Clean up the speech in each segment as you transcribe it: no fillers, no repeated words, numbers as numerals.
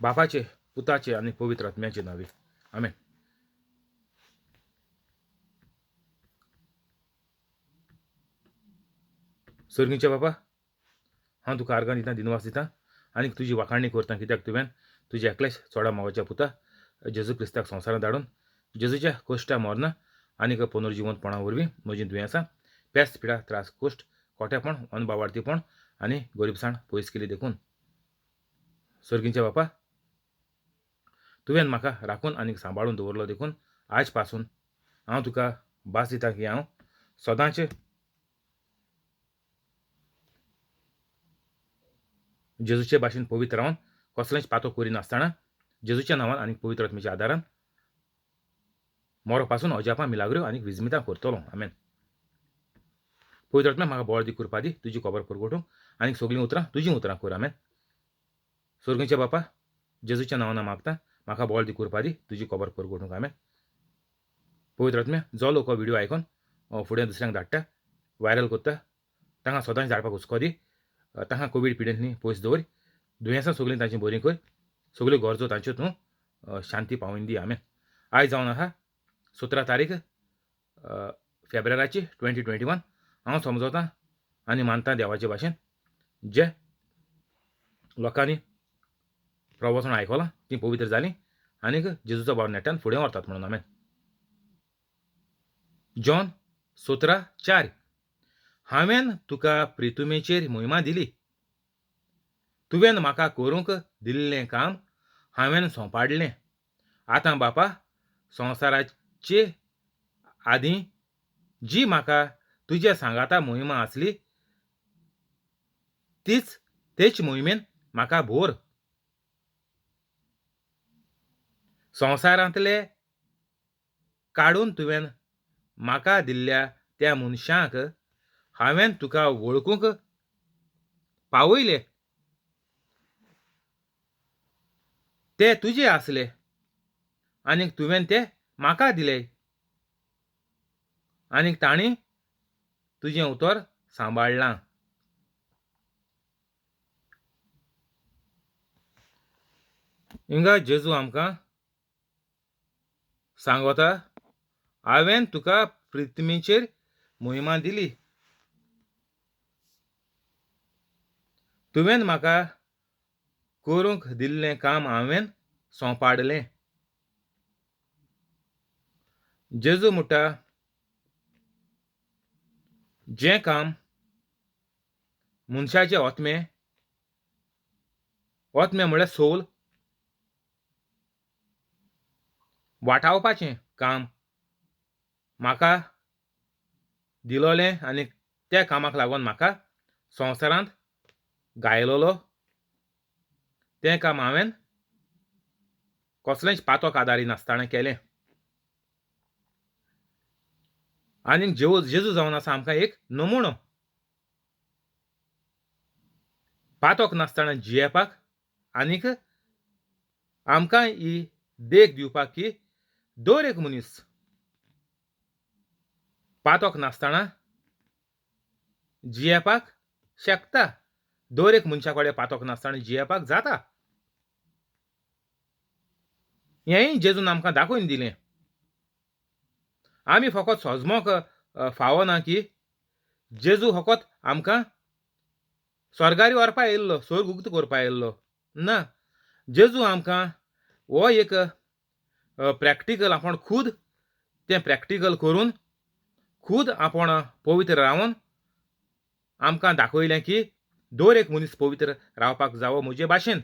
बापाचे, पुताचे आणि पवित्र आत्म्याचे नावे आमेन. सर्गीच्या बापा, हांव तुका आर्गां दिता, दिनवास दिता आनी तुजी वाखाणणी करता, कित्याक तुवें तुजे एकल्याच चोडा मोगाच्या पुता जेजू क्रिस्ताक संवसारांत धाडून जेजूच्या कोश्टा मरणा आनीक पुनर्जिवंतपणा वरवीं म्हजीं दुयेंसां, पेस्त पिडा, त्रास, कोश्ट, खोटेपण, अनबावार्थीपण आनी गरीबसाण पयस केली देखून. सर्गीच्या बापा, तुवें म्हाका राखून आनीक सांबाळून दवरलो देखून आज पासून हांव तुका भास दिता की हांव सदांच जेजूचे भाशेन पवित्र रावन कसलेंच पातक करिनासतना जेजूच्या नांवान आनी पवित्र आत्म्याच्या आदारान मोरो पासून अजापां, मिलाग्र्यो आनी विजमितां करतलो. आमेन. पवित्र आत्म्या म्हाका बळ दी, कृपा दी, तुजी खबर परगटूंक आनीक सगळीं उतरां तुजीं उतरां कर. आमेन. स्वर्गीच्या बापा, जेजूच्या नांवान मागता, म्हाका बळ दी, कृपा दी, तुजी खबर परगटूंक. आमेन. पवित्र आत्म्या, जो लोक हो व्हिडिओ आयकून फुडें दुसऱ्यांक धाडटा, व्हायरल करता, तांकां सदांच धाडपाक हुस्को दी, तांकां कोवीड पिडेंतनी पयस दवर, दुयेंसां सगळीं तांची बरी कर, सगळ्यो गरजो तांच्यो तूं शांती पावोवन दी. आमेन. आयज जावन आहा 17 तारीख फेब्रुवारीची 2021. हांव समजोतां आनी मानतां देवाचे भाशेन जे लोकांनी प्रवचन आयकलां तीं पवित्र जालीं आनीक जेजूचो भाव नेट्यान फुडें व्हरतात म्हणून. आमेन. जॉन 17:4. हांवें तुका प्रितुमेचेर मोहिमा दिली, तुवें म्हाका करूंक दिल्लें काम हांवें सोंपाडलें. आतां बापा, संवसाराचे आदीं जी म्हाका तुज्या सांगाता मोहिमा आसली तेच मोहिमेन म्हाका भोर. संवसारांतले काडून तुवें म्हाका दिल्ल्या त्या मनशांक हांवें तुका वळखूंक पावयले. ते तुजे आसले आनीक तुवें ते म्हाका दिले आनीक तांणी तुजें उतर सांबाळ्ळां. हिंगा जेजू आमकां सांगता, हांवें तुका प्रितमेचेर मोहिमा दिली, तुवें म्हाका करूंक दिल्लें काम हांवें सोंपाडलें. जेजू म्हणटा, जें काम मनशाचे ओतमे म्हळ्यार सोल वाटावपाचें काम म्हाका दिलोलें आनी त्या कामाक लागून म्हाका संवसारांत गायलोलो, तें काम हांवें कसलेंच पातक आदारिनासतना केलें. आनीक जेजू जावन आसा आमकां एक नमुणो. पातक नासतना जियेपाक आनीक आमकां ही देख दिवपाक की दर एक मनीस पातक नासतना जियेपाक शकता. दर एक मनशा कडेन पातक नासतना जियेपाक जाता. हेंय जेजून आमकां दाखोवन दिलें. आमी फकत सोजमोक फावो ना की जेजू फकत आमकां स्वर्गारी व्हरपा येयल्लो, स्वर्ग उक्त करपा येयल्लो ना. जेजू आमकां हो एक प्रॅक्टिकल आपण खूद तें प्रॅक्टिकल करून खूद आपण पवित्र रावन आमकां दाखयलें की दर एक मनीस पवित्र रावपाक जावो म्हजे भाशेन.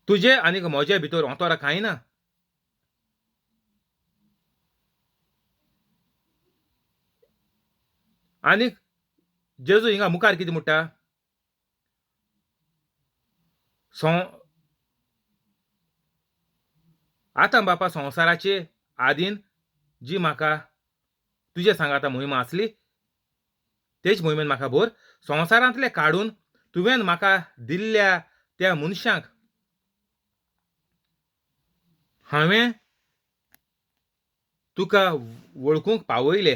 तुजे आनीक म्हजे भितर अंतर कांय ना. आनीक जेजू हिंगा मुखार कितें म्हणटा, आतां बापा, संवसाराचे आदीन जी म्हाका तुजे सांगाता मोहिमा आसली तेच मोहिमेन म्हाका भर. संवसारांतले काडून तुवें म्हाका दिल्ल्या त्या मनशांक हांवें तुका वळखूंक पावयले.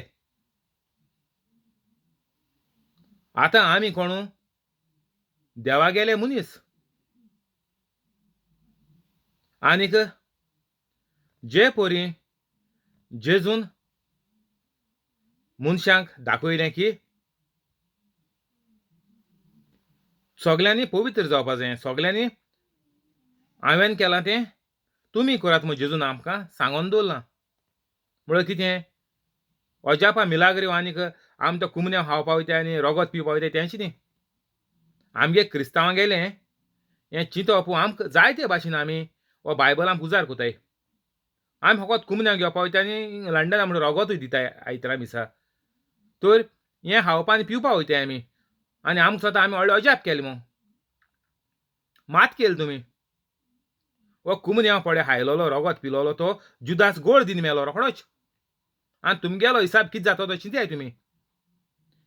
आतां आमी कोणू देवा गेले मनीस आनीक जे परी जेजून मनशांक दाखयलें की सगल्यांनी पवित्र जावपा जाय, सगल्यांनी हांवें केलां तें तुमी करात म्हूण जेजून आमकां सांगोन दवरलां. म्हळ्यार कितें अजापा मिलाग्रियो आनीक आमी तो कुमन्या खावपा वयताय आनी रगत पिवपा वयताय तेंच न्ही. आमगे क्रिस्तांवां गेलें हें चिंतप आमकां जायते भाशेन आमी हो बायबल आमकां उजार कोताय. आमी फकत कुमन्याक घेवपा वयताय आनी लंडना म्हणून रगतूय दिताय आयतारा दिसा. तर हें खावपा आनी पिवपा वयताय आमी आनी आमकां स्वता आमी व्हडले अजाप केले मो. मात केली तुमी. हो कुमन्या पडे खायलोलो रगत पिलोलो तो जुदास गोड दिन मेलो रोखडोच. आनी तुमगेलो हिसाब कितें जाता तो चिंत्याय तुमी.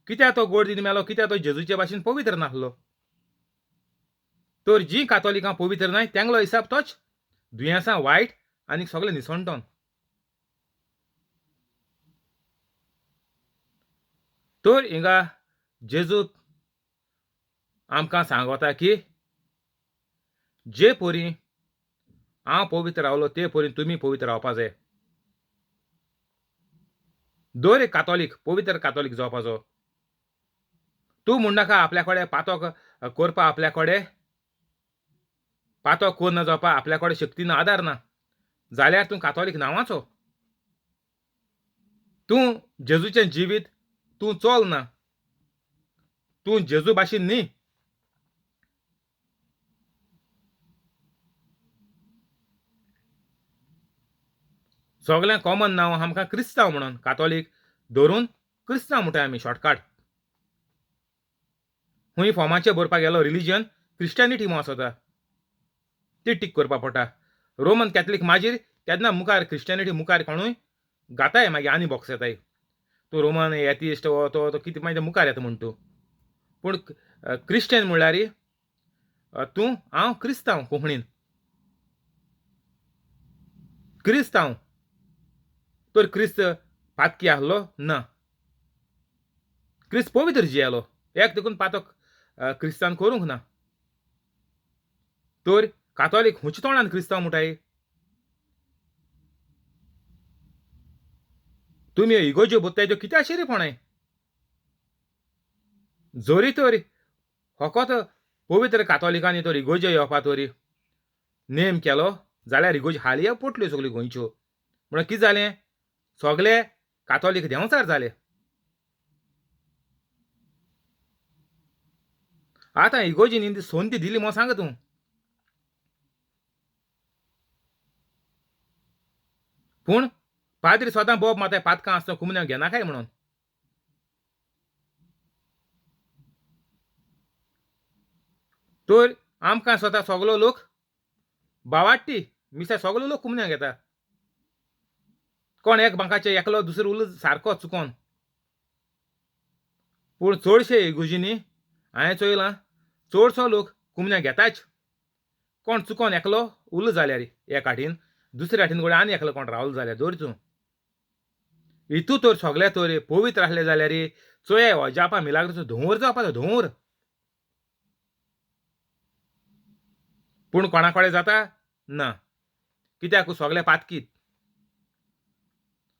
कित्याक तो गोड दिन मेलो, कित्याक तो जेजूचे भाशेन पवित्र नासलो. तर जीं कातोलिकां पवित्र नाय तेंगलो हिसाब तोच दुयेंसां वायट आनी सगळें निसणटोन. तर हिंगा जेजू आमकां सांगता की जे परी हांव पवित्र रावलो ते परी तुमी पवित्र रावपा जाय. दर एक कातोलीक पवित्र कातोलीक जावपाचो. तूं म्हणनाका आपल्या कडेन पातोक करपा आपल्या कडेन पातोक कोन्न जावपा आपल्या कडेन शक्ती ना, आदार ना जाल्यार तूं कातोलीक नांवाचो. तूं जेजूचें जिवीत तूं चोलना. तूं जेजू भाशेन न्ही. सगळें कॉमन नांव आमकां क्रिस्तांव म्हणून कातोलीक धरून क्रिस्तांव म्हणटाय आमी शॉर्टकट. खूंय फॉर्माचेर बरोवपाक गेलो रिलिजन क्रिस्टियानिटी म्हूण आसता ती टीक करपा पडटा. रोमन कॅथलीक मागीर केन्ना मुखार क्रिस्टियानिटी मुखार कोणूय घाताय मागीर आनी बॉक्स येताय. तूं रोमन एथिइस्ट हो तो कितें मागीर मुखार येता म्हूण तूं. पूण क्रिश्चन म्हणल्यार तूं हांव क्रिस्तांव कोंकणीन. क्रिस्तांव. तर क्रिस्त पातकी आहलो ना. क्रिस्त पवित्र जियेलो. एक देखून पातक क्रिस्तान करूंक ना. तर कातोलीक हुंचे तोंडान क्रिस्तांव म्हणटाय. तुमी इगोज्यो बोत्ताय त्यो कित्याक शिरीपणाय. जोरी तर फकत पवित्र कातोलिकांनी तर इगोज्यो येवपा तरी नेम केलो जाल्यार इगोज्यो हालयो पटल्यो सगल्यो गोंयच्यो. म्हळ्यार कितें जालें सगळे कातोलीक देंवचार जाले. आतां इगोजीन संदी दिली म्हूण सांग तूं. पूण पाद्री स्वता बोब माताय पातकां आसतना कुमन्याक घेनाकाय म्हणून. तर आमकां स्वता सगलो लोक बावाडटी मिसा सगलो लोक कुमन्याक घेता. कोण एक बांकाचे एकलो दुसरो उलो सारको चुकोन. पूण चडशे इगोजींनी हांवें चोयलां चडसो लोक कुमन्याक घेताच. कोण चुकोन एकलो उरलो जाल्यार एक वाटेन दुसरे वाटेन घोडे आनी एकलो कोण रावलो जाल्यार धर तूं. हितू तर सगळे तर पवित्र आसले जाल्यार चोय अजापा मिलाग्रिचो धुंवर जावपाचो धुंवर. पूण कोणा कडेन जाता ना. कित्याक सगळे पातकीत.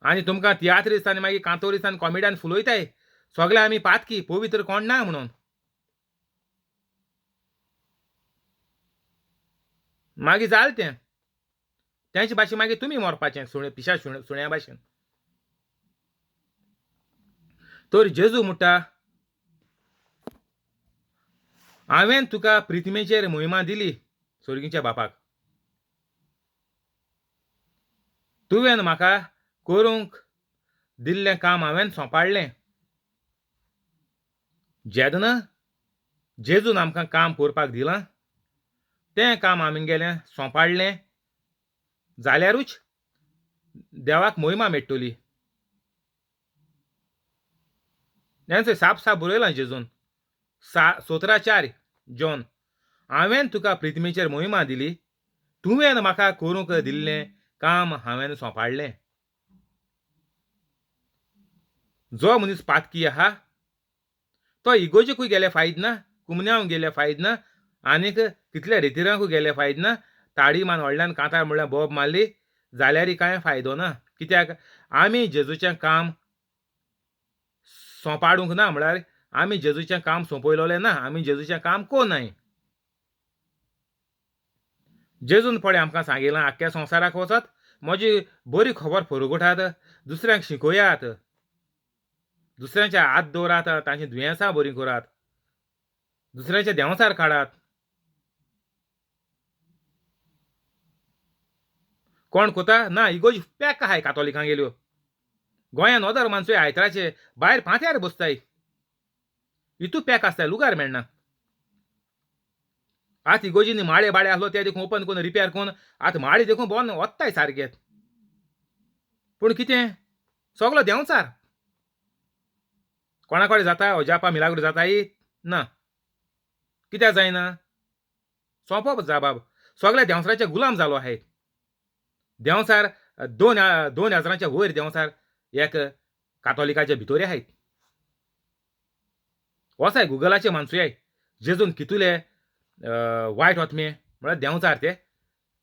आनी तुमकां तियात्रिस्ट आनी मागीर कांतोरिस्ट आनी कॉमेडियन फुलयताय सगळे आमी पातकी पवित्र कोण ना म्हणून. मागीर जालें तें तेंचे भाशेन मागीर तुमी मरपाचें पिशा सुण्या भाशेन. तर जेजू म्हणटा हांवें तुका प्रिथ्वीचेर मोहिमा दिली सर्गीच्या बापाक. तुवें म्हाका करूंक दिल्लें काम हांवें सोंपाडलें. जेदना जेजून आमकां काम करपाक दिलां तें काम आमगेलें सोंपाडलें जाल्यारूच देवाक मोहिमा मेळटली. तेंच साप बरयलां जेजून 17:4 जॉन. हांवें तुका प्रिथ्वीचेर मोहिमा दिली. तुवें म्हाका करूंक दिल्लें काम हांवें सोंपाडलें. जो मनीस पातकी आहा तो इगोजेकूय गेले फायद ना कुमन्यांक गेले फायद ना, आनीक कितल्या रितीरांकूय गेले फायद ना. ताडी मान व्हडल्यान कांतार म्हणल्यार बोब मारली जाल्यारय कांय फायदो ना. कित्याक आमी जेजूचें काम सोंपाडूंक ना, म्हळ्यार आमी जेजूचें काम सोंपयलोलें ना, आमी जेजूचें काम कोनाय. जेजून पळय आमकां सांगिलां आख्ख्या संवसाराक वचात, म्हजी बरी खबर फरगोठात, दुसऱ्यांक शिकयात, दुसऱ्यांचे हात दवरात, तांची दुयेंसां बरीं करात, दुसऱ्याचे देंवचार काडात. कोण कोता ना, इगोजी पॅक आहाय कातोलिकांक गेल्यो. गोंयान अदर माणसूय आयताराचे भायर पांत्यार बसताय. हितू पॅक आसताय, लुगार मेळना. आतां इगोजींनी माळे बाळे आसलो ते देखून ओपन करून रिपेर करून आतां माळे देखून बंद वत्ताय सारके. पूण कितें सगलो देंवचार. कोणा कडेन जाता अजापा मिलाग्रो जाताय ना. कित्याक जायना? सोंपप जबाब. सगळ्या देंवचाराचे गुलाम जालो आहाय. देंवचार 2000च्या वयर देंवचार एक कातोलिकाचे भितोरी आहायत. वचाय गुगलाचेर मानसुयाय जेजून कितुले वायट वतमे म्हळ्यार देंवचार ते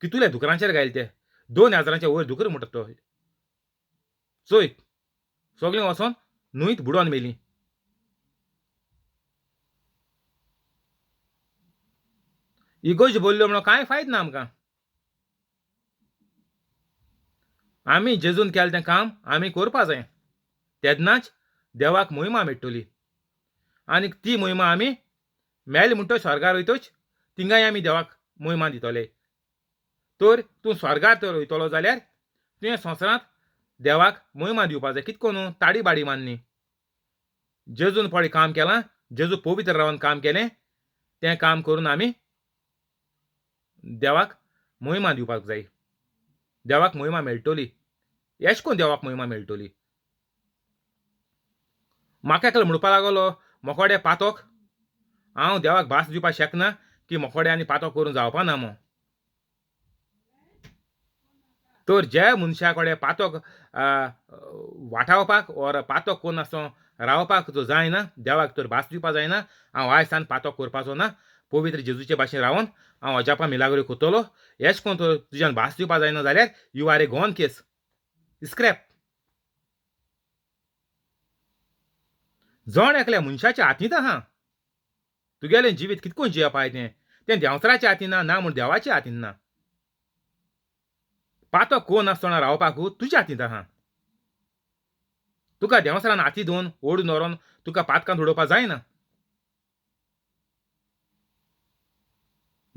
कितुले दुकरांचेर घायले ते 2000च्या वयर दुकर म्हणटा तो. चोय सगळीं वचोन न्हंयत बुडोवन मेलीं. इगोजी बोल्ल्यो म्हणून कांय फायद ना आमकां. आमी जेजून केलें तें काम आमी करपा जाय. तेन्नाच देवाक महिमा मेळटली. आनीक ती महिमा आमी मेळ्ळे म्हणटच स्वर्गार वयतच थिंगाय आमी देवाक महिमा दितले. तर तूं स्वर्गार तर वयतलो जाल्यार तुवें संवसारांत देवाक महिमा दिवपा जाय. कितें करून ताडी बाडी मारनी. जेजून पळय काम केलां, जेजू पवित्र रावन काम केलें, तें काम करून आमी देवाक महिमा दिवपाक जाय. देवाक महिमा मेळटली. एश कोन्न देवाक महिमा मेळटली. म्हाका एकलो म्हणपा लागलो मोकोडे पातोक हांव देवाक भास दिवपाक शकना की मोकोडे आनी पातोक करून जावपा ना मो. तर जे मनशा कडेन पातोक वाटावपाक ओर पातोक कोन्न आसतो रावपाक जो जायना, देवाक तर भास दिवपा जायना. हांव आयज सान पातोक करपाचो ना. पवित्र जेजूचे भाशेन रावन हांव अजापा मिलाग्रो कोत्तलो. एश कोन्न तर तुज्यान भास दिवपा जायना जाल्यार you are a gone case. Scrap. जण एकल्या मनशाच्या हातींत आहा. तुगेलें जिवीत कितें करून जियेवपाय तें देंवचाराच्या हातीन ना म्हूण देवाच्या हातीन ना. पातोक कोन्न आसतना रावपाकू तुज्या हातींत आहा. तुका देंवचारान हाती धरून ओडून व्हरोन तुका पातकांत उडोवपा जायना.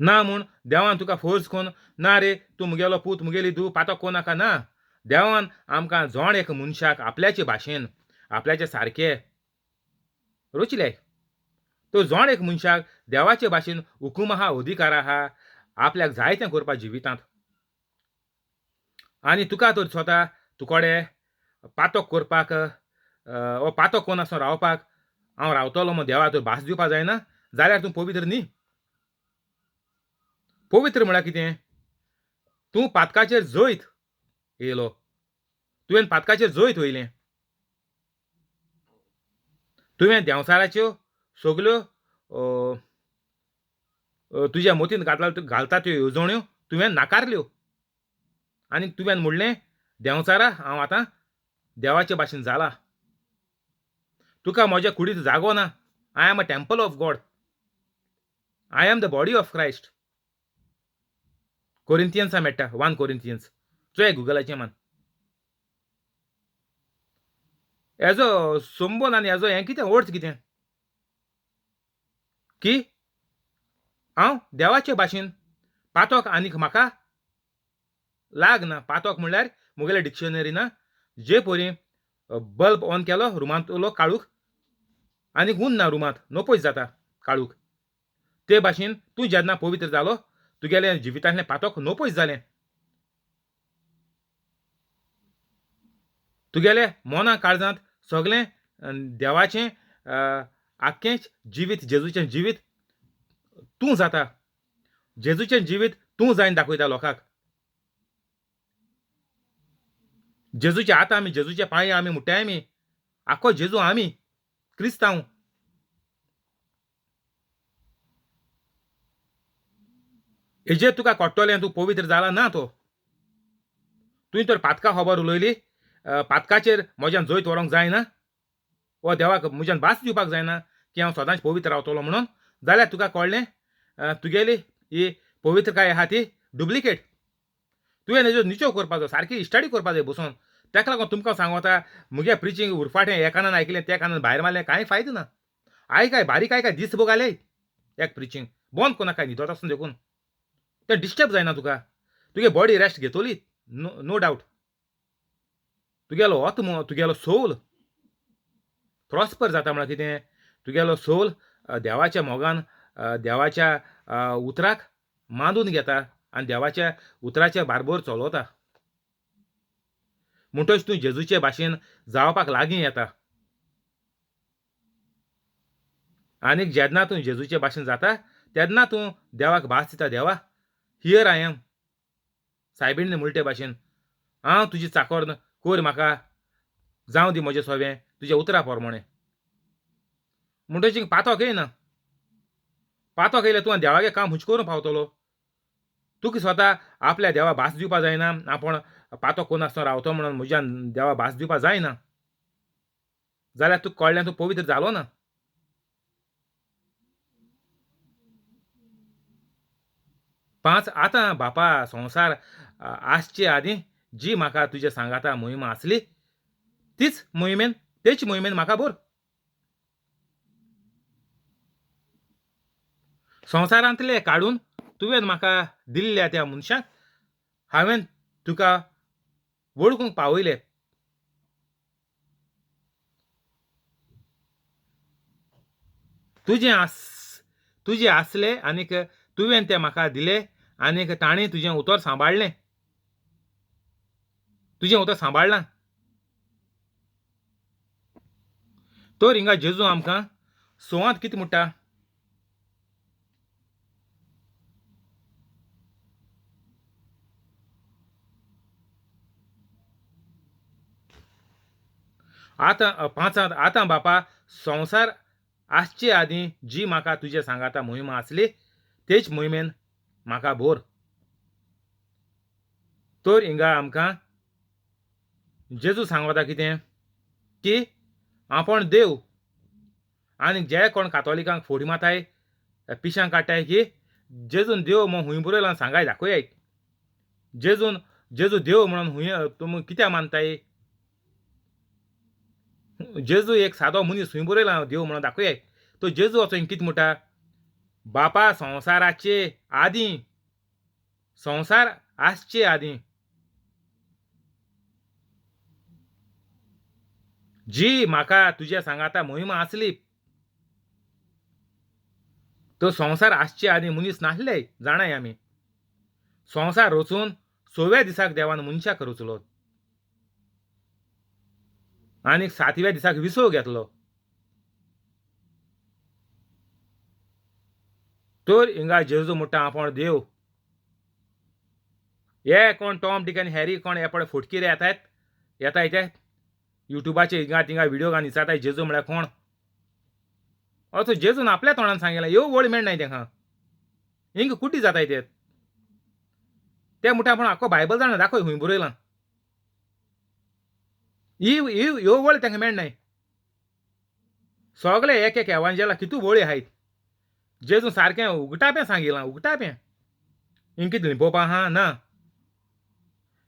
ना म्हूण देवान तुका फोर्स करून ना रे तूं मुगेलो पूत मुगेली धूव पातोक कोनाका ना. देवान आमकां जण एक मनशाक आपल्याचे भाशेन आपल्याचे सारके रचल्याय. तो जण एक मनशाक देवाचे भाशेन हुकूम आहा, अधिकार आहा आपल्याक जाय तें करपा जिवितांत. आनी तुका तर स्वता तुकोडे पातोक करपाक वो पातोक कोन्न आसतना रावपाक हांव रावतलो म्हूण देवाक तर भास दिवपा जायना जाल्यार तूं पवित्र न्ही. पवित्र म्हळ्यार कितें? तूं पातकाचेर जैत येयलो. तुवें पातकाचेर जैत वयलें. तुवें देंवचाराच्यो सगल्यो तुज्या मतींत घालता त्यो येवजण्यो तुवें नाकारल्यो. आनीक तुवें म्हणलें देंवचारा हांव आतां देवाचे भाशेन जाला. तुका म्हज्या कुडींत जागो ना. I am a temple of God. I am the body of Christ. कोरिंथियन्सां मेळटा 1 कोरिंथियन्स. चोय गुगलाचेर मान. हेजो संबंद आनी हेजो हें कितें अर्थ कितें? की हांव देवाचे भाशेन पातोक आनीक म्हाका लागना. पातोक म्हणल्यार मुगेले डिक्शनरीन जे परी बल्ब ऑन केलो रुमांतलो काळूक आनीक उरना रुमांत नपयत जाता काळूक. ते भाशेन तूं जेन्ना पवित्र जालो तुगेलें जिवितांतलें पातोक नपयत जालें. तुगेले मोना काळजांत सगळें देवाचें आख्खेंच जिवीत जेजूचें जिवीत तूं जाता. जेजूचें जिवीत तूं जावन दाखयता लोकांक. जेजूचे हात आमी, जेजूचे पांय आमी मुट्टाय आमी. आख्खो जेजू आमी क्रिस्तांव. हेजेर तुका कोट्टोलें तूं पवित्र जाला ना तो तुवें तर पातका खबर उलयली पातकाचेर म्हज्यान जैत व्हरोंक जायना वो देवाक म्हज्यान भास दिवपाक जायना की हांव सदांच पवित्र रावतलो म्हणून जाल्यार तुका कळ्ळें तुगेली ही पवित्रकाय आहा ती डुप्लिकेट तुवें हेजो निचोव करपाचो सारकी इश्टाडी करपा जाय बसून ताका लागून तुमकां सांगता म्हगे प्रिचींग उरफाटें हे कानान आयकलें त्या कानान भायर मारलें कांय फायदो ना आयकाय बारीक आयकाय दिसभर घाले एक प्रिचींग बंद कोनाक काय न्हिदोत आसून देखून तें डिस्टर्ब जायना तुका तुगे बॉडी रेस्ट घेतली नो डावट तुगेलो आत्मो तुगेलो सोल प्रॉस्पर जाता म्हळ्यार कितें तुगेलो सोल देवाच्या मोगान देवाच्या उतराक मांडून घेता आनी देवाच्या उतराच्या बारबर चलवता म्हणटच तूं जेजूचे भाशेन जावपाक लागीं येता आनीक जेन्ना तूं जेजूचे भाशेन जाता तेन्ना तूं देवाक भास दिता देवा हियर आय एम सायबीण म्हणटे भाशेन हांव तुजी चाकर कोर म्हाका जावं दी म्हजें सवें तुज्या उतरा प्रमाणें म्हणटच पातोक येयना पातोक येयल्यार तुवें देवागे काम हुंच करून पावतलो तुका स्वता आपल्या देवा भास दिवपा जायना आपूण पातोक कोनासतना रावतो म्हणून म्हज्यान देवा भास दिवपा जायना जाल्यार तुका कळ्ळें तूं पवित्र जालो ना पांच आतां बापा संवसार आसचे आदीं जी म्हाका तुज्या सांगाता मोहिमा आसली तीच मोहिमेन तेच मोहिमेन म्हाका बोर संवसारांतले काडून तुवें म्हाका दिल्ल्या त्या मनशाक हांवें तुका वळखूंक पावयले तुजें आसलें आनीक तुवें तें म्हाका दिलें आनीक ताणें तुजें उतर सांबाळ्ळें तुजें उतर सांबाळ्ळां तर हिंगा जेजू आमकां सवांत कितें म्हणटा आतां पांचांत आतां बापा संवसार आसचे आदीं जी म्हाका तुजे सांगाता मोहिमा आसली तेच मोहिमेन म्हाका बोर तर हिंगा आमकां जेजू सांगता कितें की आपूण देव आनी जे कोण कातोलिकांक फोडी माताय पिशां काडटाय की जेजून देव म्हूण हूंय बरयलां सांगाय दाखयात जेजू देव म्हणून हूंय तुमी कित्याक मानताय जेजू एक सादो मनीस हूंय बरयलां देव म्हणून दाखयात तो जेजू वचून कितें म्हणटा बापा संवसाराचे आदीं संवसार आसचे आदीं जी म्हाका तुज्या सांगाता मोहिमा आसली तो संवसार आसचे आदीं मनीस नासले जाणाय आमी संवसार रचून 6व्या दिसाक देवान मनशाक रचलो आनी 7व्या दिसाक विसव घेतलो तर हिंगा जेजू म्हणटा आपूण देव हे कोण टॉम डिक आनी हॅरी कोण हे पळय फटकीर येताय ते युट्यूबाचेर हिंगा थिंगा व्हिडिओ घालून विचारताय जेजू म्हळ्यार कोण असो जेजून आपल्या तोंडान सांगलां ह्यो वळ मेळनाय तेंका हिंग कुटी जाताय ते म्हणटा आपूण आख्खो बायबल जाणा दाखय हूंय बरयलां ह्यो वळ तांकां मेळनाय सगळे एक एक एवांजेला कितू वळी आहायत जेजू सारकें उगटापें सांगिलां उगटापें हिंग कितें लिपोवपा आहा ना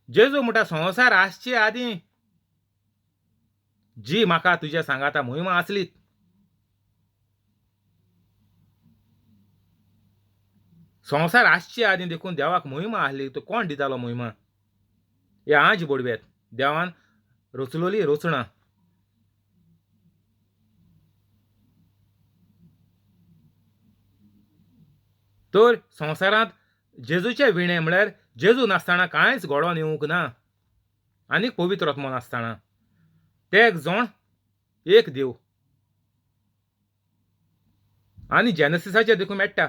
जेजू म्हणटा संवसार आसचे आदीं जी म्हाका तुज्या सांगाता मोहिमा आसली संवसार आसचे आदीं देखून देवाक मोहिमा आसली तो कोण दितालो मोहिमा हे आज बोडव्यात देवान रचलोली रचणां तर संवसारांत जेजूचे विणे म्हळ्यार जेजू नासतना कांयच घडोवन येवंक ना आनीक पवित्र आत्मो नासतना ते एक जोण एक देव आनी जेनसिसाचेर देखून मेळटा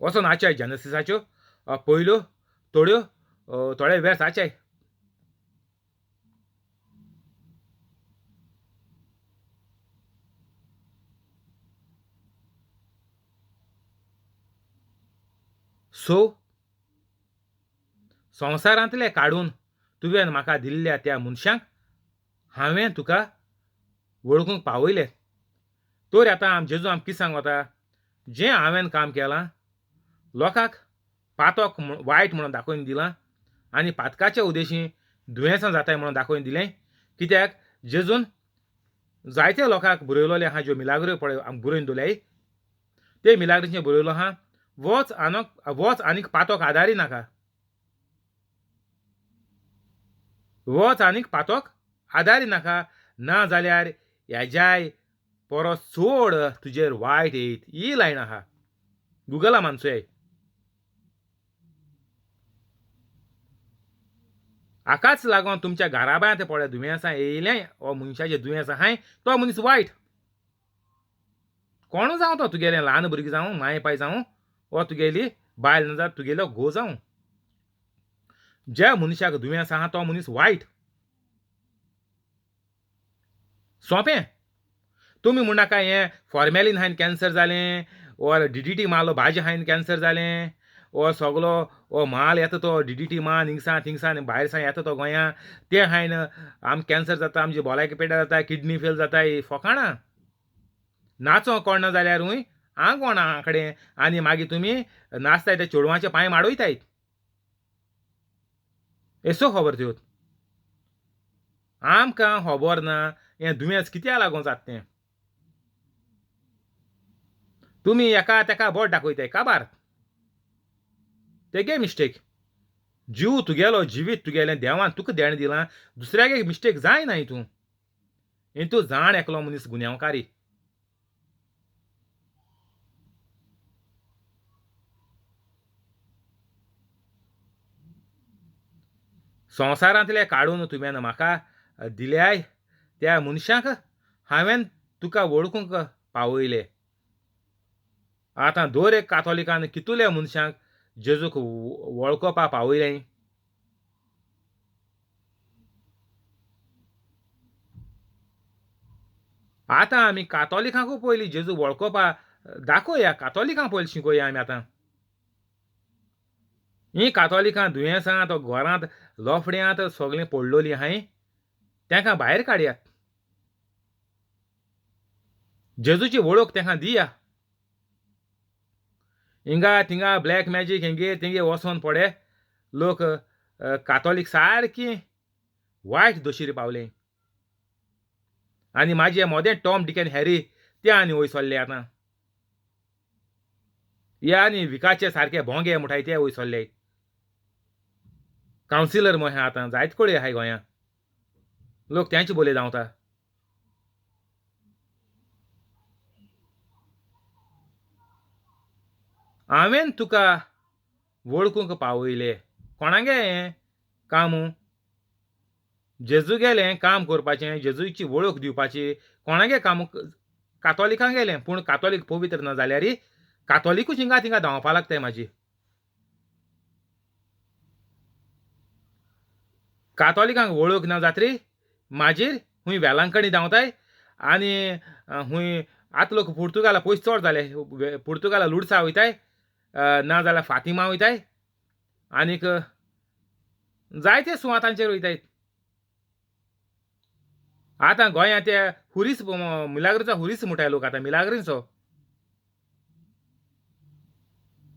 वचोन आचाय जेनसिसाच्यो पयल्यो थोड्यो थोडे वेर्स आचाय सो संवसारांतले काडून तुवें म्हाका दिल्ल्या त्या मनशांक हांवें तुका वळखूंक पावयलें. तर आतां जेजू आमकां कितें सांगता, जें हांवें काम केलां लोकांक पातक वायट म्हणून दाखोवन दिलां आनी पातकाच्या उद्देशीं दुयेंसां जाताय म्हणून दाखोवन दिलें. कित्याक जेजून जायत्या लोकांक बरयलोले आहा ज्यो मिलाग्रो पळय बरोवन दवरल्याय, ते मिलाग्रीचें बरयलो आहा, वच आनीक पातक आदारी नाका. वच आनीक पातक आदारी नाका, ना जाल्यार हेज्याय परस चड तुजेर वायट येयत. ही लायन आहा, गुगला मानसुयाय. हाकाच लागून तुमच्या घराब्यांत पळय दुयेंसां येयलें वो मनशाचें दुयेंस आहाय, तो मनीस वायट. कोण जावं तो, तुगेलें ल्हान भुरगें जावं, माय पाय जावं, वो तुगेली बायल ना जाल्यार तुगेलो घोव जावं. ज्या मनशाक दुयेंस आहा तो मनीस वायट. सोंपें. तुमी म्हणनाका हें फॉर्मेलीन हायन कॅन्सर जालें, ओर DDT मारलो भाजी हायन कॅन्सर जालें, वो सगलो वो माल येता तो DDT मारून हिंगसा थिंगसान भायर सावन येता तो गोंयां, ते हायन आमकां कॅन्सर जाता, आमची भलायकी पेड्ड्यार जाता, किडनी फेल जाता, ही फकाणां. नाचों कोणना जाल्यारूय आंग कोणा कडेन आनी मागीर तुमी नाचताय ते चेडवांचे पांय माडयतायत. एसो खबर त्यो. आमकां खबर ना हें दुयेंस कित्याक लागून जाता तें. तुमी एका तेका बोट दाखयताय काबार. तेगे मिस्टेक. जीव तुगेलो जिवीत तुगेलें देवान तुका देण दिलां, दुसऱ्याक एक मिस्टेक जायना हितून. हितून जाण एकलो मनीस गुन्यांवकारी. संवसारांतले काडून तुवें म्हाका दिल्याय त्या मनशाक हांवें तुका वळखूंक पावयलें. आतां दर एक कातोलिकान कितुल्या मनशांक जेजूक वळखोवपा पावयलें. आतां आमी कातोलिकांकूय पयलीं जेजू वळखोवपा दाखोवया, कातोलिकांक पयलीं शिकोवया आमी आतां. हीं कातोलिकां दुयेंसांत घरांत लोफड्यांत सगळीं पडलोलीं आहाय, तांकां भायर काडयात. जेजूची वळख तांकां दिया. हिंगा थिंगा ब्लॅक मॅजीक हेंगेर तेंगेर वचोन पळय लोक कातोलीक सारकीं वायट दशेर पावले. आनी म्हाजे मोदें टॉम डिक एंड हॅरी ते आनी वयर सरले आतां. हे आनी विकाचे सारके भोंगे म्हणटाय ते वयर सरले. कावन्सिलर म्हूण आहा आतां जायत कडेन आहाय गोंयांत. लोक तेंचे बोले धांवता. हांवें तुका वळखूंक पावयलें. कोणागे हें काम? जेजूगेलें काम करपाचें, जेजूची वळख दिवपाची. कोणागे काम? कातोलिकांक गेलें. पूण कातोलीक पवित्र ना जाल्यारय कातोलिकूच हिंगा थिंगा धांवपा लागताय म्हाजी. कातोलिकांक वळख ना जातरी म्हाजेर खूंय वेलांकणी धांवताय आनी खूंय आतां लोक पुर्तुगाला पयस चड जाले. पुर्तुगाला लुडसा वयताय, ना जाल्यार फातिमा वयताय आनीक जायते सुवातांचेर वयतायत. आतां गोंयांत ते हुरीस मिलाग्रोचो हुरीस म्हणटाय लोक आतां मिलाग्रीचो.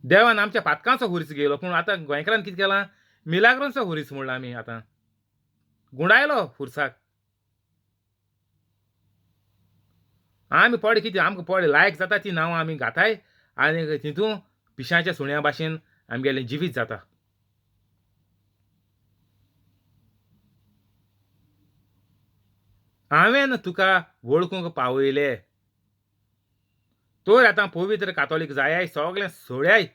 देवान आमच्या पातकांचो हुरीस घेयलो, पूण आतां गोंयकारान कितें केलां? मिलाग्रोचो हुरीस म्हणला आमी आतां. गुंडायलो हुर्साक. आमी पडे कितें आमकां पडे लायक जाता तीं नांवां आमी घाताय आनी तितून पिश्यांच्या सुण्या भाशेन आमगेलें जिवीत जाता. हांवें तुका वळखूंक पावयलें. तर आतां पवित्र कातोलीक जायाय, सगळें सोड्याय,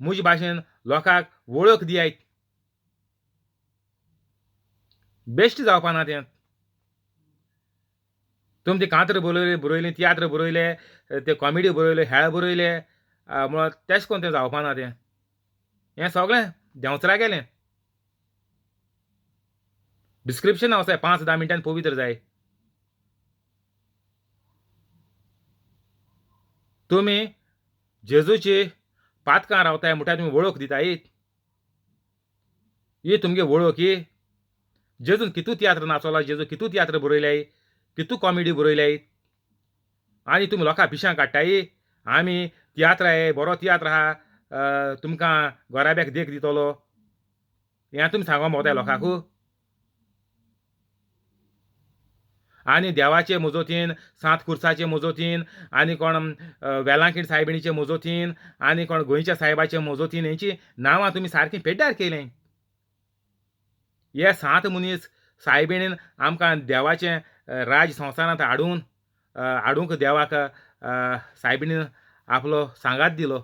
म्हजे भाशेन लोकांक वळख दियात. बेश्ट जावपा ना तें. तुमी ते कांतर बरयलें, तियात्र बरयले, ते कॉमेडी बरयल्यो, हेळ बरयले म्हूण तेशें कोन्न तें जावपा ना तें. हें सगळें देंवचारा गेलें. डिस्क्रिप्शनां वचाय 5-10 मिनटांनी पवित्र जाय. तुमी जेजूची फातकां रावताय म्हणटा तुमी वळख दिताय ही तुमगे वळख ही जेजून कितू तियात्र नाचवला जेजू कितू तियात्र बरयल्याय कितू कॉमेडी बरयल्याय आनी तुमी लोकां पिशां काडटाय आमी तियात्र आहे बरो तियात्र आहा तुमकां घोराब्याक देख दितलो हें तुमी सांगोंक भोंवताय लोकांक आनी देवाचे मोजोतीन सांत खुर्साचे मोजोतीन आनी कोण वेलांकीण सायबिणीचे मोजोतीन आनी कोण गोंयच्या साहेबाचे मोजोतीन हेंची नांवां तुमी सारकीं पेड्ड्यार केलें हे सांत मनीस सायबिणीन आमकां देवाचें राज संवसारांत हाडूंक देवाक सायबिणीन आपलो सांगात दिलो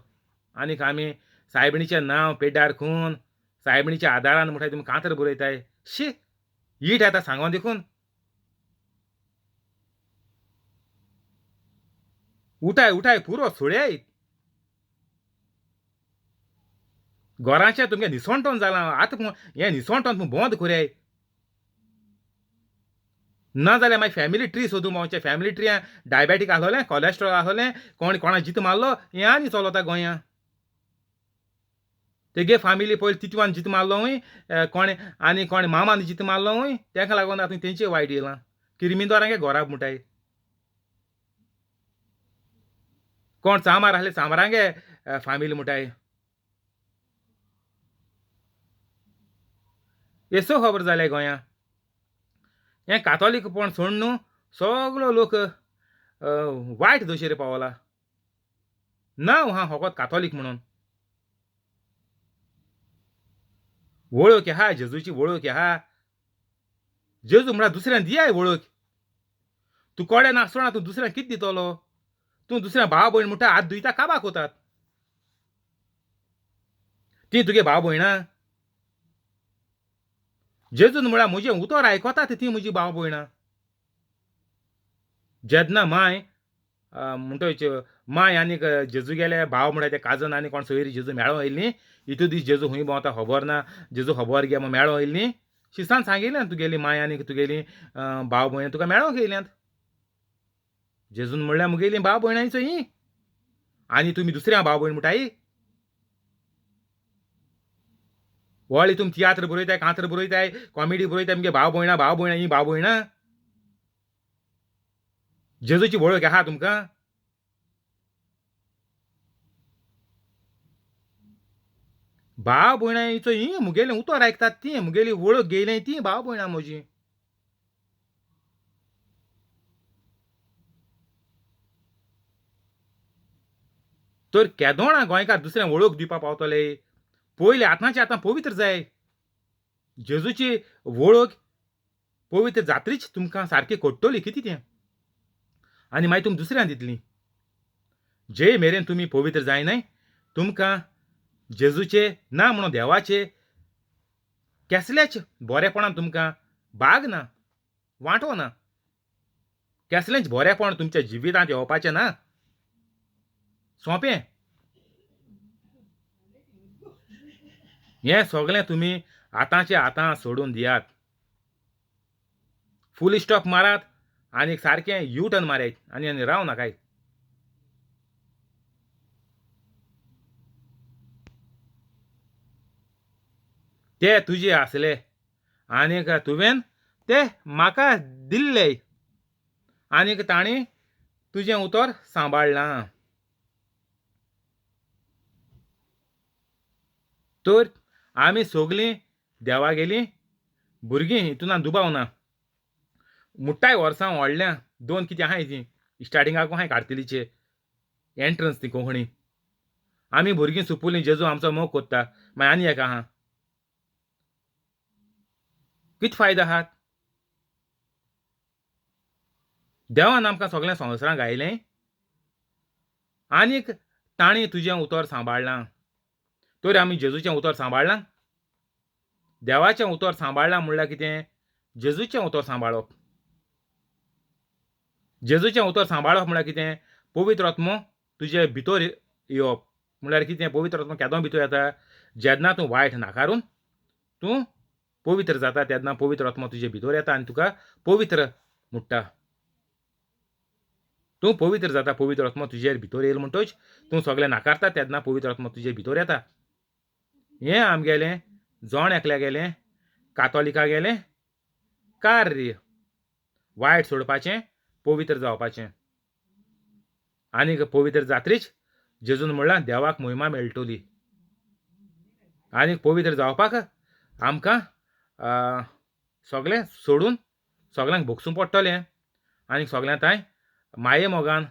आनीक आमी सायबिणीचें नांव पेड्ड्यार करून सायबिणीच्या आदारान म्हणटा तुमी कांतर बरयताय शी हीट येता सांगोन देखून उठाय उठाय पुरो सोड्याय घराचें तुमगे निसवणटोन जालां आतां हें निसवणटोन तुमी बंद कोराय ना जाल्यार मागीर फॅमिली ट्री सोदूं भोंवचें फॅमिली ट्रिया डायबेटीक आहलोलें कॉलेस्ट्रॉल आहलोलें कोणा जीत मारलो हें आनी चलोता गोंयां तेगे फॅमिली पयलीं तितवान जीत मारलो कोण मामान जीत मारलो तेका लागून आतां तेंचें वायट येयलां किरमिंदोरांगे घोराब म्हणटाय कोण चामार आहले चामारांगे फॅमिली म्हणटाय एसो खबर जाले गोंयां हें कातोलीकपण सोड न्हू सगळो लोक वायट दशेर पावला नांव हा फकत कातोलीक म्हणून वळख आहा जेजूची वळख आहा जेजू म्हणल्यार दुसऱ्यान दियाय वळख तूं कोडे नासतना तूं दुसऱ्यांक कितें दितलो तूं दुसऱ्या भाव भयण म्हणटा हात धुयता काबार कोतात ती तुगे भाव भयणां जेजून म्हळ्यार म्हजें उतर आयकोतात ती म्हजी भाव भयणां जेन्ना माय म्हणटा माय आनीक जेजू गेले भाव म्हणटा ते काजन आनी कोण सोयरी जेजू मेळो येयली न्ही इतू दीस जेजू खूंय भोंवता खबर ना जेजू खबर घे मेळो येयली न्ही शिसान सांगिल्लें तुगेली माय आनीक तुगेली भाव भयण तुका मेळोंक येयल्यांत जेजून म्हणल्यार मुगेली भाव भयणांचो ही आनी तुमी दुसऱ्या भाव भयण म्हणटाय व्हडली तुमी तियात्र बरयताय कांतर बरयताय कॉमेडी बरयताय मुगे भाव भयणां ही भाव भयणां जेजूची वळख आहा तुमकां भाव भयणांचो ही मुगेलें उतर आयकतात ती मुगेली वळख घेयलें ती भाव भयणां म्हजी तर केदोणा गोंयकार दुसऱ्यांक वळख दिवपा पावतले पयलीं आतांचे आतां पवित्र जाय जेजूची वळख पवित्र जात्रीच तुमकां सारकी कोट्टली कितें तें आनी मागीर तुमी दुसऱ्यांक दितलीं जे मेरेन तुमी पवित्र जायनाय तुमकां जेजूचे ना म्हणून देवाचे केसलेच बरेपणान तुमकां बाग ना वांटो ना केसलेंच बरेपण तुमच्या जिवितांत येवपाचें ना सोंपें हें सगळें तुमी आतांचे आतां सोडून दियात फूल स्टॉप मारात आनी सारकें यू टर्न मारयात आनी राव नाकाय ते तुजे आसले आनीक तुवें ते म्हाका दिल्ले आनीक तांणी तुजें उतर सांबाळ्ळां तर आमी सगळीं देवा गेलीं भुरगीं हितून दुबाव ना मुट्टाय वर्सां व्हडल्या दोन कितें आहाय तीं स्टार्टिंगाक आहाय कार्तिलीचे एंट्रन्स ती कोंकणी आमी भुरगीं सुपुलीं जेजू आमचो मोग कोत्ता मागीर आनी एक आहा कितें फायदो आहात देवान आमकां सगळ्या संवसारांत घायलें आनीक तांणी तुजें उतर सांबाळ्ळां तर आमी जेजूचें उतर सांबाळ्ळां देवाचें उतर सांबाळ्ळां म्हणल्यार कितें जेजूचें उतर सांबाळप जेजूचें उतर सांबाळप म्हणल्यार कितें पवित्र आत्मो तुजे भितर येवप म्हणल्यार कितें पवित्र आत्मो केदों भितर येता जेन्ना तूं वायट नाकारून तूं पवित्र जाता तेन्ना पवित्र आत्मो तुजे भितर येता आनी तुका पवित्र म्हणटा तूं पवित्र जाता, पवित्र आत्मा तुजेर भितर येयलो म्हणटच तूं सगळें नाकारता तेन्ना पवित्र आत्मा तुजे भितर येता. हें आमगेलें जोण एकल्या गेलें, कातोलिका गेलें कार्य वायट सोडपाचें, पवित्र जावपाचें. आनीक पवित्र जात्रीच जेजून म्हणलां देवाक महिमा मेळटली. आनीक पवित्र जावपाक आमकां सगळें सोडून सगळ्यांक भोगसूं पडटलें. आनीक सगळ्यांताय माये मोगान,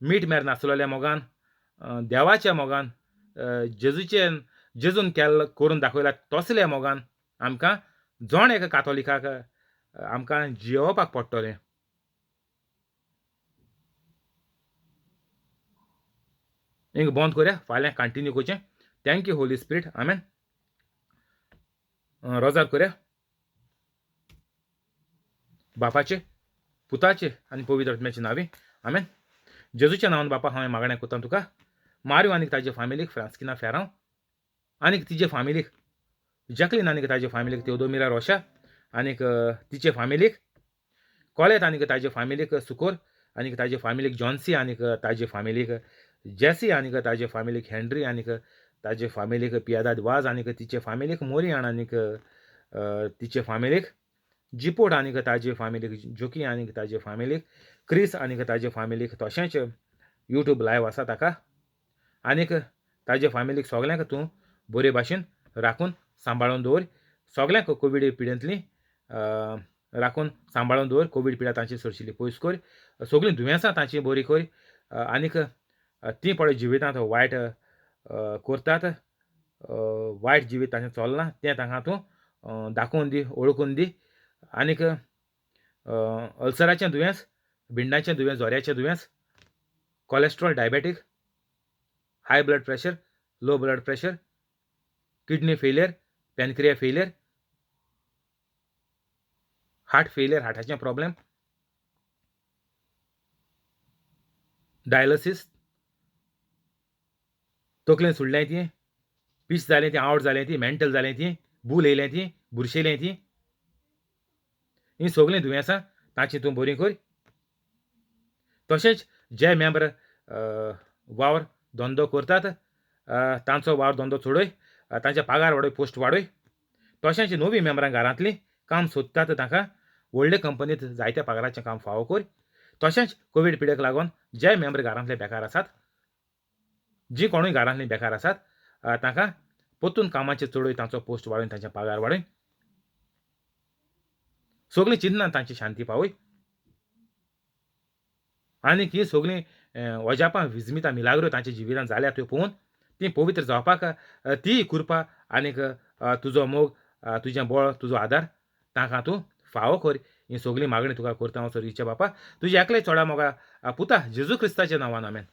मीठ मेर नासलोल्या मोगान, देवाच्या मोगान, जेजून करून दाखयला तसल्या मोगान आमकां जोण एका कातोलिकाक आमकां जियोवपाक पडटलें. हिंग बंद करया, फाल्यां कंटिन्यू करचें. Thank you Holy Spirit. Amen. रोजार करया. बापाचे, पुताचे आनी पवित्र आत्म्याचे नांवे. आमेन. जेजूच्या नांवान बापा हांवें मागणें कोत्तां तुका. मारियो आनीक ताजे फामिलीक, फ्रांस्किना फेरांव आनीक तिजे फामिलीक, जॅकलीन आनीक ताजे फामिलीक, तेओदोमिरा रोशा आनीक तिचे फामिलीक, कोलेत आनीक ताजे फामिलीक, सुकोर आनीक ताजे फामिलीक, जॉन्सी आनीक ताजे फामिलीक, जॅसी आनीक ताजे फामिलीक, हेनरी आनीक ताजे फामिलीक, पियादाद वाज आनीक तिचे फामिलीक, मोरियाण आनीक तिचे फामिलीक, जिपोट आनीक ताजे फामिलीक, जोकी आनीक ताजे फामिलीक, क्रिस आनीक ताजे फामिलीक, तशेंच यूट्यूब लायव्ह आसा ताका आनीक ताजे फामिलीक सगळ्यांक तूं बरे भाशेन राखून सांबाळून दवर. सगळ्यांक कोवीड पिडेंतली राखून सांबाळून दवर. कोवीड पिडा तांची सरशिल्ली पयस कर. सगळीं दुयेंसां तांची बरी कर. आनीक तीं पळय जिवितांत वायट करतात, वायट जिवीत तांचें चलना तें तांकां तूं दाखोवन दी, ओळखून दी. आनीक अल्सराचें दुयेंस, भिंडाचें दुयेंस, जोऱ्याचें दुयेंस, cholesterol, diabetic, high blood pressure, low blood pressure, kidney failure, pancreas failure, heart failure, हार्टाचें प्रॉब्लेम, डायलिसीस, तकलेन सुडलें ती, पीस जालें ती, आवट जालें ती, मेंटल जालें ती, भूल येयलें ती, बुरशेलें ती, हीं सगळीं दुयेंसां तांची तूं बरीं कर. तशेंच जे मेंबर वावर धंदो करतात तांचो वावर धंदो चोडय, तांचे पगार वाडय, पोस्ट वाडय. तशेंच नवीं मेंबरां घरांतलीं काम सोदतात तांकां व्हडले कंपनींत जायत्या पगाराचें काम फावो कर. तशेंच कोवीड पिडेक लागून जे मेंबर घरांतले बेकार आसात, जीं कोणूय घरांतलीं बेकार आसात, तांकां परतून कामाचेर चडय, तांचो पोस्ट वाडय, तांचे पगार वाडय. सगळीं चिंतनां तांची शांती पावय. आनीक हीं सगळीं अजापां, विजमितां, मिलाग्रो तांच्या जिवितांत जाल्यात त्यो पळोवन तीं पवित्र जावपाक ती कृपा आनीक तुजो मोग, तुजें बळ, तुजो आदार तांकां तूं फावो कर. ही सगळीं मागणी तुका करता हांव सरीच्या बापा, तुज्या एकल्या चोडा मोगा पुता जेजू क्रिस्ताच्या नांवान. आमेन.